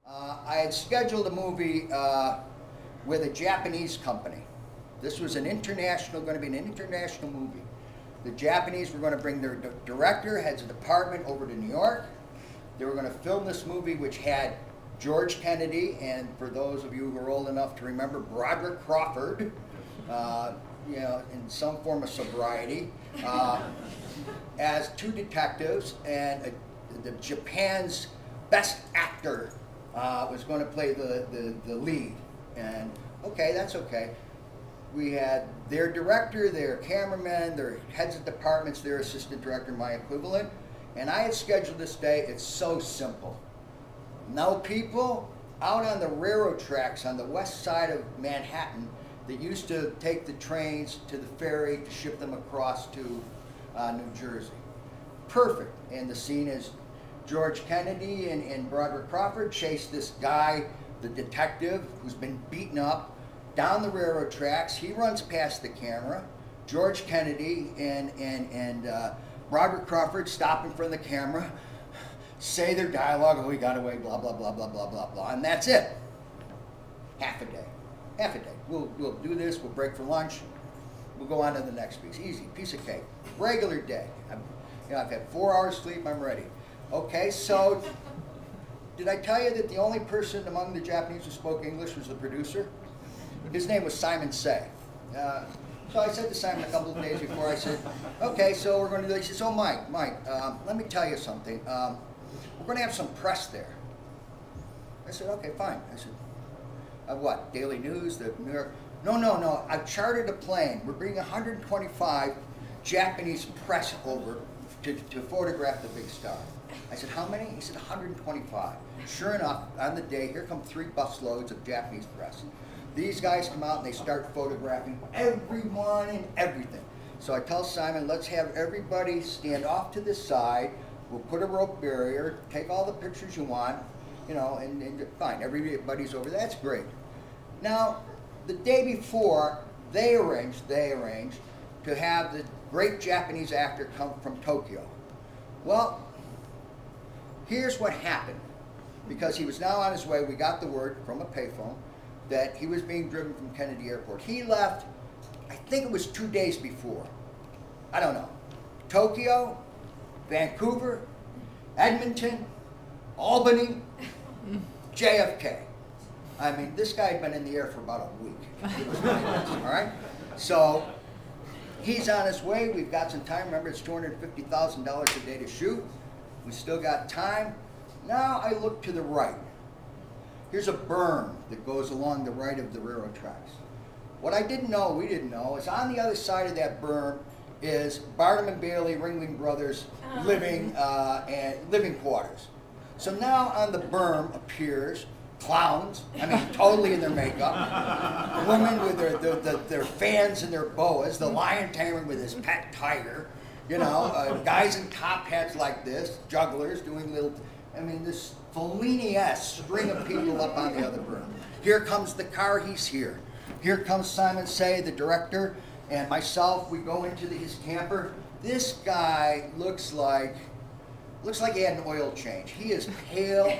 I had scheduled a movie with a Japanese company. This was going to be an international movie. The Japanese were going to bring their director, heads of department over to New York. They were going to film this movie, which had George Kennedy, and for those of you who are old enough to remember, Broderick Crawford, you know, in some form of sobriety, as two detectives, and the Japan's best actor was going to play the lead. And okay, that's okay. We had their director, their cameraman, their heads of departments, their assistant director, my equivalent, and I had scheduled this day. It's so simple. Now people out on the railroad tracks on the west side of Manhattan that used to take the trains to the ferry to ship them across to New Jersey. Perfect. And the scene is George Kennedy and Broderick Crawford chase this guy, the detective, who's been beaten up down the railroad tracks. He runs past the camera. George Kennedy and Broderick Crawford stop in front of the camera, say their dialogue, oh, he got away, blah, blah, blah, blah, blah, blah, blah, and that's it. Half a day. Half a day. We'll do this, we'll break for lunch, we'll go on to the next piece. Easy, piece of cake. Regular day. I've had 4 hours sleep, I'm ready. Okay, so did I tell you that the only person among the Japanese who spoke English was the producer? His name was Simon Say. So I said to Simon a couple of days before, I said, okay, so we're going to do this. He says, oh, Mike, let me tell you something. We're going to have some press there. I said, okay, fine. I said, what, Daily News, the New York? No, I've chartered a plane. We're bringing 125 Japanese press over to photograph the big star. I said, how many? He said, 125. Sure enough, on the day, here come 3 busloads of Japanese press. These guys come out and they start photographing everyone and everything. So I tell Simon, let's have everybody stand off to the side. We'll put a rope barrier, take all the pictures you want, you know, and fine, everybody's over there. That's great. Now, the day before, they arranged to have the great Japanese actor come from Tokyo. Well, here's what happened. Because he was now on his way, we got the word from a payphone that he was being driven from Kennedy Airport. He left, I think it was 2 days before. I don't know. Tokyo, Vancouver, Edmonton, Albany, JFK. I mean, this guy had been in the air for about a week. It was really nice, all right? So he's on his way. We've got some time. Remember, it's $250,000 a day to shoot. We still got time. Now I look to the right. Here's a berm that goes along the right of the railroad tracks. What I didn't know, we didn't know, is on the other side of that berm is Barnum and Bailey, Ringling Brothers living quarters. So now on the berm appears clowns, I mean totally in their makeup, women with their fans and their boas, the lion tamer with his pet tiger, you know, guys in top hats like this, jugglers doing little, I mean, this Fellini-esque string of people up on the other berm. Here comes the car, he's here. Here comes Simon Say, the director, and myself. We go into his camper. This guy looks like he had an oil change. He is pale,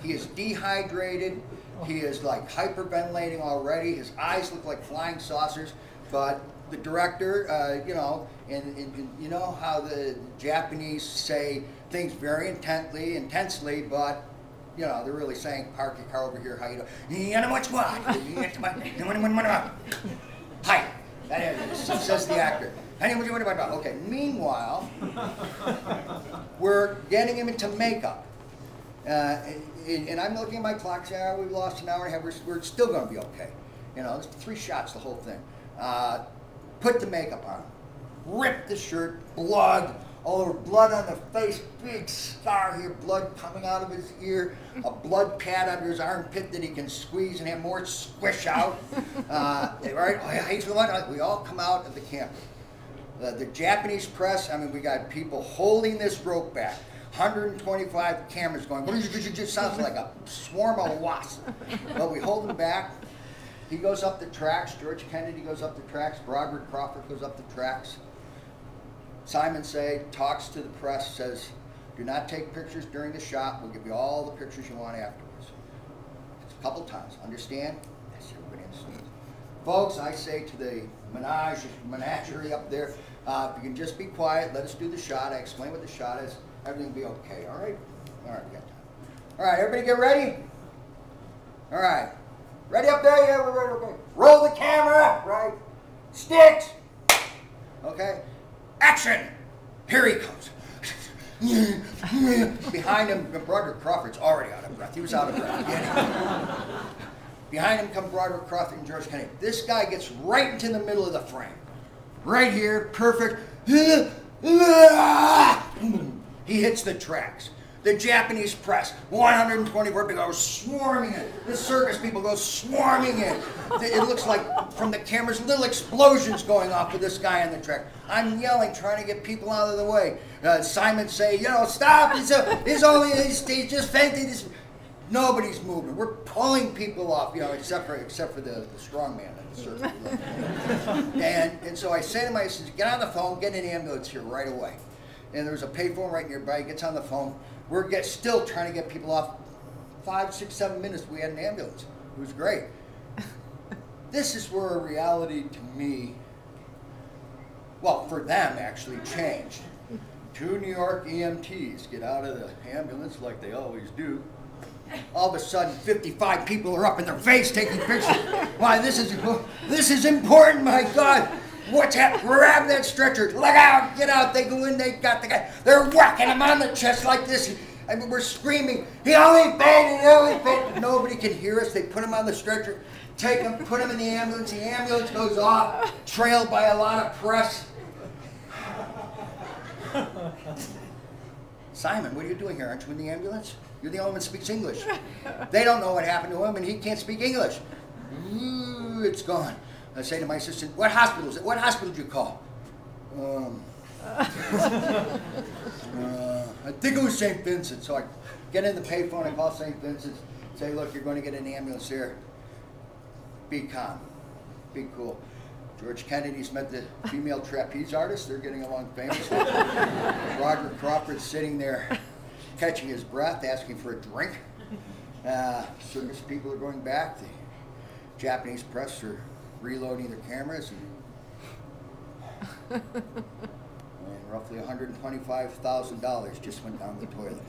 he is dehydrated, he is like hyperventilating already. His eyes look like flying saucers, but the director, you know, and you know how the Japanese say things very intensely, but you know, they're really saying, park your car over here, how you doing? Hi, that is, says the actor. Okay, meanwhile, we're getting him into makeup. And I'm looking at my clock, saying, we've lost an hour and a half, we're still going to be okay. You know, there's 3 shots, the whole thing. Put the makeup on, rip the shirt, blood, all over, blood on the face, big scar here, blood coming out of his ear, a blood pad under his armpit that he can squeeze and have more squish out. Right? We all come out of the camper. The Japanese press, I mean, we got people holding this rope back. 125 cameras going, it just sounds like a swarm of wasps. But we hold him back. He goes up the tracks. George Kennedy goes up the tracks. Broderick Crawford goes up the tracks. Simon Say talks to the press, says, do not take pictures during the shot. We'll give you all the pictures you want afterwards. couple times. Understand? Yes, everybody understands. Folks, I say to the menagerie up there, if you can just be quiet, let us do the shot. I explain what the shot is. Everything will be okay, all right? All right, we got time. All right, everybody get ready? All right. Ready up there? Yeah, we're ready. Okay. Roll the camera, right? Sticks. Okay. Action. Here he comes. Behind him, Broderick Crawford's already out of breath. He was out of breath. Behind him come Broderick Crawford and George Kennedy. This guy gets right into the middle of the frame. Right here, perfect. He hits the tracks. The Japanese press, 124 people go swarming in. The circus people go swarming in. It looks like from the cameras, little explosions going off with this guy on the track. I'm yelling, trying to get people out of the way. Simon say, stop, he's just fainting. Nobody's moving. We're pulling people off, except for the strong man in the circus. and so I say to my assistant, get on the phone, get an ambulance here right away. And there's a payphone right nearby. He gets on the phone. We're still trying to get people off. 5, 6, 7 minutes, we had an ambulance. It was great. This is where reality to me, well, for them actually changed. 2 New York EMTs get out of the ambulance like they always do. All of a sudden, 55 people are up in their face taking pictures. Why, this is important, my God. What's happening? Grab that stretcher. Look out, get out. They go in, they got the guy. They're whacking him on the chest like this. I mean, we're screaming, he only fainted, he only fainted. Nobody can hear us. They put him on the stretcher, take him, put him in the ambulance. The ambulance goes off, trailed by a lot of press. Simon, what are you doing here? Aren't you in the ambulance? You're the only one who speaks English. They don't know what happened to him, and he can't speak English. Ooh, it's gone. I say to my assistant, what hospital is it? What hospital did you call? I think it was St. Vincent. So I get in the payphone, I call St. Vincent, say, look, you're going to get an ambulance here. Be calm. Be cool. George Kennedy's met the female trapeze artist. They're getting along famously. Broderick Crawford's sitting there catching his breath, asking for a drink. Circus people are going back. The Japanese press are reloading their cameras, and roughly $125,000 just went down the toilet.